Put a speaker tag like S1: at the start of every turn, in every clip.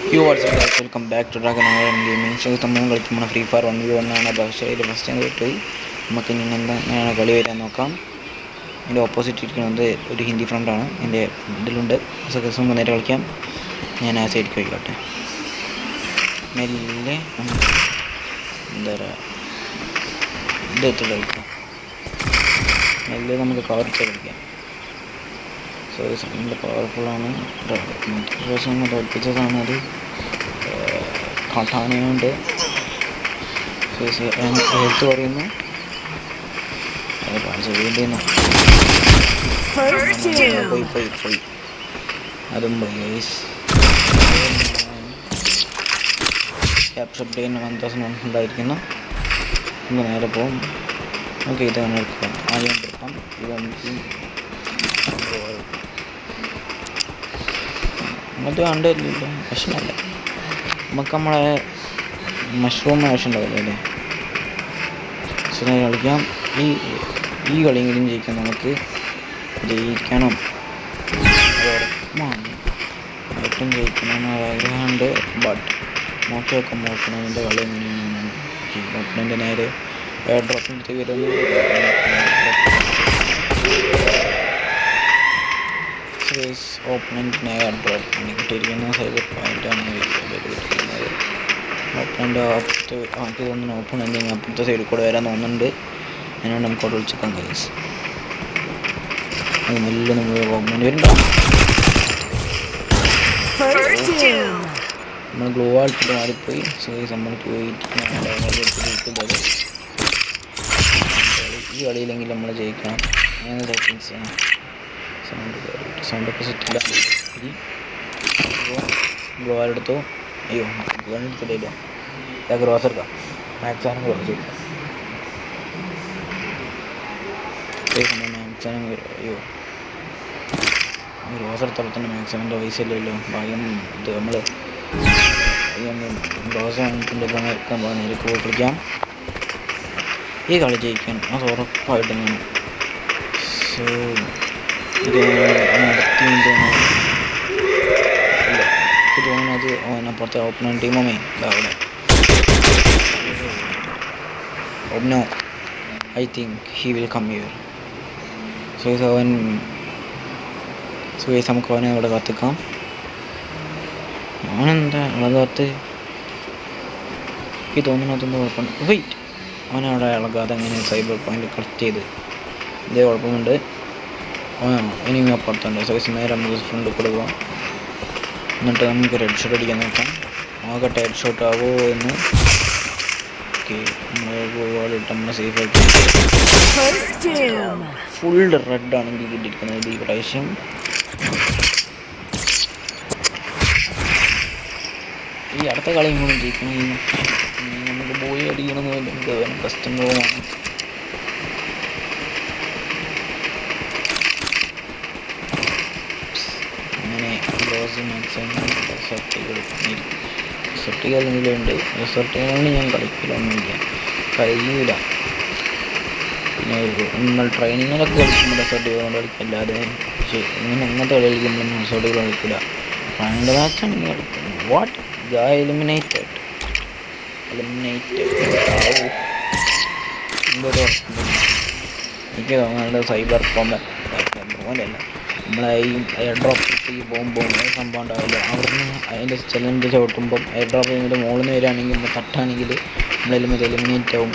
S1: U what's up guys, welcome back to Dragon Gaming. So നമ്മൾ കളിക്കുമ്പോൾ free fire 1v1 പക്ഷേ അതിൽ ഫസ്റ്റ് ഞാൻ പോയി നമുക്ക് ഇനി എന്താണ് കളി വരാൻ നോക്കാം. എൻ്റെ ഓപ്പോസിറ്റ് ഇരിക്കുന്നത് ഒരു ഹിന്ദി ഫ്രണ്ടാണ്, എൻ്റെ ഇതിലുണ്ട്. സോ ഗൈസ് നമുക്ക് നേരെ കളിക്കാം. ഞാൻ ആ സൈഡിലേക്ക് പോയിക്കോട്ടെ. മെല്ലെ എന്താ പറയുക, ഇതെടുത്ത് കളിക്കാം. മെല്ലെ നമുക്ക് കവർ ചെയ്ത് കളിക്കാം. സോ നല്ല പവർഫുള്ളാണ്. പ്രാവശ്യം പഠിപ്പിച്ചതാണ് അത്. കട്ടാനയുണ്ട്. ഹെൽത്ത് പറയുന്നു. പോയി അതും പോയി. ക്യാപ്ചർ ഡേ 1000 ഉണ്ടായിരിക്കുന്നു. നമുക്ക് നേരെ പോകും. ഓക്കെ, ഇത് തന്നെ എടുക്കാം. ആദ്യം എടുക്കാം. ഇത് നമുക്ക് അങ്ങനത്തെ കണ്ടില്ലല്ലോ, വിഷമല്ല. നമുക്ക് നമ്മളെ മഷ്റൂം ആവശ്യമുണ്ടാവില്ല അല്ലേ. സോ കളിക്കാം. ഈ കളിയെങ്കിലും ജയിക്കാൻ നമുക്ക് ജയിക്കണം. ഉറപ്പാണ് ഏറ്റവും ജയിക്കണമെന്ന് ആഗ്രഹമുണ്ട്. ബട്ട് നോക്കി നോക്കുമ്പോൾ ഓപ്പണൻ്റെ കളി എങ്ങനെയാണ്. ഓപ്പണൻ്റെ നേരെ എയർ ഡ്രോപ്പിൻ്റെ വരുന്നു. ഓപ്പണൻറ്റിന് എയർ ഡ്രോപ്പ് കിട്ടിയിരിക്കുന്ന സൈബർ പോയിൻ്റാണ് കിട്ടിയിരിക്കുന്നത്. ഓപ്പണൻ്റെ ആക്കി തോന്നുന്നു. ഓപ്പണൻ്റ് അപ്പുറത്തെ സൈഡിൽ കൂടെ വരാൻ തോന്നുന്നുണ്ട്. അതിനോട് നമുക്ക് അവിടെ വിളിച്ചേക്കാം ഗൈസ്. അത് നല്ല നമ്മൾ ഓപ്പണൻ്റ് വരുന്നുണ്ടോ. നമ്മൾ ഗ്ലോ ആൾട്ടിട്ട് മാറിപ്പോയി. സോ നമ്മൾക്ക് ഈ കളിയിലെങ്കിൽ നമ്മൾ ജയിക്കണം. അങ്ങനെ സെറ്റിങ്സ് സൗണ്ടൊക്കെ സെറ്റില്ല. ഗ്ലോവാൽ എടുത്തു. അയ്യോ, ഗൺ എടുത്തിട്ടില്ല. ഗ്രോസ് എടുക്കാം. മാക്സാനും ഗ്രോസ് എടുക്കാം. മാക്സാനും അയ്യോ, ഗ്രോസ് എടുത്തപ്പോൾ തന്നെ മാക്സാനിൻ്റെ പൈസ ഇല്ലല്ലോ. ഭാഗ്യം ഇത് നമ്മൾ ഗ്രോസ് വാങ്ങിയിട്ടുണ്ട്. നേരെ കളിക്കാം. ഈ കളി ജയിക്കാൻ അത് ഉറപ്പായിട്ടും വേണം. സോ ഇത് തോന്നുന്നത് അവനപ്പുറത്തെ ഓപ്പണൻ ടീമേ അവിടെ. No, I think he will come here. So നമുക്ക് അവനെ അവിടെ കാത്തിക്കാം. അവനെന്താ ഇളകാത്ത്? എനിക്ക് തോന്നുന്നു അതൊന്നും കുഴപ്പമുണ്ട്. വെയിറ്റ്, അവനവിടെ ഇളകാതെ അങ്ങനെ സൈബർ പോയിന്റ് കളക്ട് ചെയ്ത് ഇതേ കുഴപ്പമുണ്ട്. ഇനിയും അപ്പുറത്തുണ്ട്. സൈസ് നേരെ നമുക്ക് ഫ്രണ്ട് കൂടെ പോകാം. എന്നിട്ട് നമുക്ക് റെഡ് ഷോട്ട് അടിക്കാൻ നോക്കാം. നോക്കട്ടെ ഹെഡ് ഷോട്ട് ആവുമോ എന്ന്. ഓക്കെ, നമ്മൾ ഇട്ട് നമ്മൾ സേഫ് ആക്കി. ഫുൾ റെഡാണ് എനിക്ക് കിട്ടിയിരിക്കുന്നത് ഈ പ്രാവശ്യം. ഈ അടുത്ത കളിയും കൂടെ ജയിക്കണം. നമുക്ക് ബോയി അടിക്കണമെന്ന് നമുക്ക് കസ്റ്റം പോകാം. റിസർട്ടുകൾ എന്തെങ്കിലും ഉണ്ട്. റിസർട്ടുകളാണ് ഞാൻ കളിക്കലൊന്നുമില്ല, കഴിയൂല. പിന്നെ നമ്മൾ ട്രെയിനിങ്ങിലൊക്കെ കളിക്കുമ്പോൾ റിസർട്ടുകൾ കൊണ്ട് കളിക്കല്ലാതെ ഇങ്ങനെ അങ്ങനത്തെ കളി കളിക്കുമ്പോൾ റിസർട്ടുകൾ കളിക്കില്ല. രണ്ട് മാച്ചാണെങ്കിൽ കളിക്കും. വാട്ട് എലിമിനേറ്റഡ് എനിക്ക് തോന്നുന്നത് സൈബർ പോലെയല്ല. നമ്മളെ ഈ എയർ ഡ്രോപ്പ് ഈ പോകുമ്പോൾ സംഭവം ഉണ്ടാവില്ല. അവിടുന്ന് അതിൻ്റെ ചിലൻ്റെ ചവിട്ടുമ്പം എയർ ഡ്രോപ്പ് ചെയ്യുമ്പോൾ മുകളിൽ നിന്ന് വരികയാണെങ്കിൽ തട്ടാണെങ്കിൽ നമ്മളെല്ലാം എലിമിനേറ്റ് ആവും.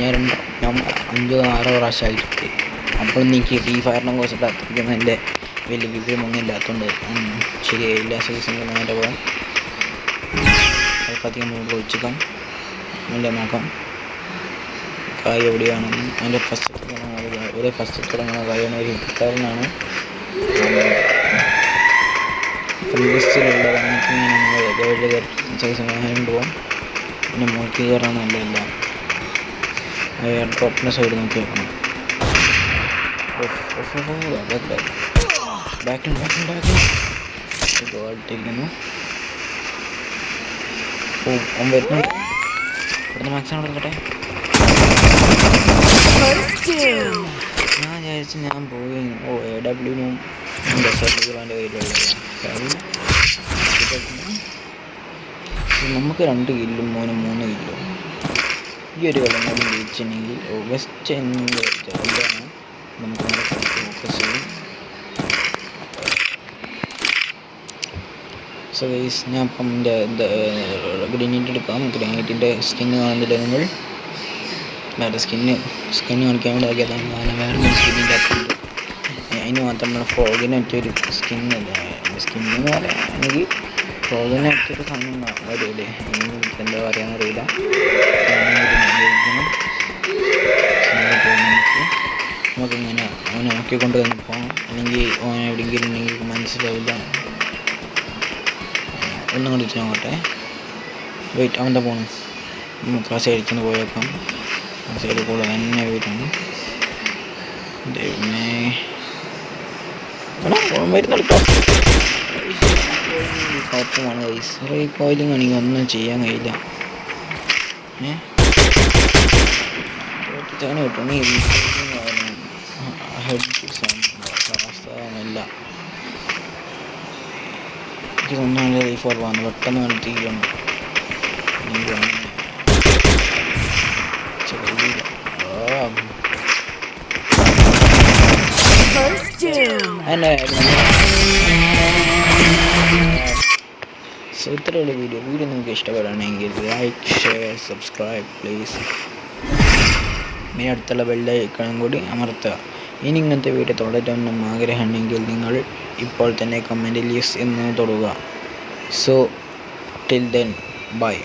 S1: ഞാൻ 5-6 പ്രാവശ്യമായിട്ട്. അപ്പോൾ എനിക്ക് ഫ്രീ ഫയറിനെ കുറിച്ചിട്ട് അത്രയ്ക്കൊന്നും എൻ്റെ വലിയ വിവരമൊന്നും ഇല്ലാത്തതുകൊണ്ട് ശരിയായില്ല. സീസൺ നേരെ പോകാം. അധികം നമുക്ക് ഒഴിച്ചേക്കാം. നല്ല നോക്കാം കായ് എവിടെയാണെന്ന്. അതിൻ്റെ ഫസ്റ്റ് തുടങ്ങുന്ന കായാണ് ഒരു ഹിന്ദിക്കാരനാണ്. ഫ്രീ ലിസ്റ്റിലുള്ള അങ്ങനത്തെ നമ്മൾ സൈസ് പോകാം. പിന്നെ മുകളിൽ കയറാൻ നല്ലതല്ല. എയർ ഡ്രോപ്പിൻ്റെ സൈഡ് നോക്കി വെക്കണം. ബാക്കിലിരിക്കുന്നു. വരുന്നുണ്ട്. ഇവിടുന്ന് മാക്സിമം എടുക്കട്ടെ. ഞാൻ വിചാരിച്ചു ഞാൻ പോയി. AW-നും എൻ്റെ കയ്യിലുള്ള നമുക്ക് 2 കില്ലും മോന് 3 കില്ലും. ഈ ഒരു കളി കൂടി ജയിച്ചിട്ടുണ്ടെങ്കിൽ വെസ്റ്റ് എന്നുള്ള നമുക്ക് ഫോക്കസ് ചെയ്യും. സോ ഗൈസ്, ഞാൻ അപ്പം എൻ്റെ ഗ്രീനൈറ്റ് എടുക്കാം. ഗ്രീനൈറ്റിൻ്റെ സ്കിന്ന് കാണുന്നില്ല നിങ്ങൾ? വേറെ സ്കിന്ന് കാണിക്കാൻ വേണ്ടി ആക്കിയതാണ്. കാരണം വേറെ സ്കിന്നിൻ്റെ അക്കൗണ്ട് അതിന് മാത്രം ഫ്രോഗിന് പറ്റിയൊരു സ്കിന്നില്ല. സ്കിന്നെന്ന് പറയുകയാണെങ്കിൽ ഫ്രോഗിന് പറ്റിയൊരു സാധനം വരുമല്ലേ, എനിക്ക് എന്താ പറയാന്ന് അറിയില്ല. നമുക്കിങ്ങനെ അവനെ നോക്കിക്കൊണ്ട് തന്നെ പോകാം, അല്ലെങ്കിൽ ഓനെ എവിടെയെങ്കിലും ഉണ്ടെങ്കിൽ മനസ്സിലാവില്ല. ഒന്നും കൂടി നോക്കട്ടെ. വെയിറ്റ്, അവൻ്റെ പോകണം. നമുക്ക് ആ സൈഡിൽ പോയേക്കാം. ആ സൈഡിൽ കൂടെ തന്നെ വരുന്നു. ദൈവമേ, മരുന്നെടുക്കാം. കുഴപ്പമാണ് ഗൈസ്. റീകോയിലിംഗ് ആണെങ്കിൽ ഒന്നും ചെയ്യാൻ കഴിയില്ല. കിട്ടും അവസ്ഥ. എനിക്ക് തോന്നുന്നു ലൈഫ് ഓർവാണ് പെട്ടെന്ന് കണ്ടിരിക്കണം. സോ ഇത്രയുള്ള വീഡിയോ നിങ്ങൾക്ക് ഇഷ്ടപ്പെടുകയാണെങ്കിൽ ലൈക്ക്, ഷെയർ, സബ്സ്ക്രൈബ് പ്ലീസ്. ഇനി അടുത്തുള്ള ബെല്ലൈക്കണും കൂടി അമർത്തുക. ഇനി ഇങ്ങനത്തെ വീഡിയോ തുടരാനും ആഗ്രഹമുണ്ടെങ്കിൽ നിങ്ങൾ ഇപ്പോൾ തന്നെ കമൻറ്റിൽ യെസ് എന്ന് തൊടുക. So till then by.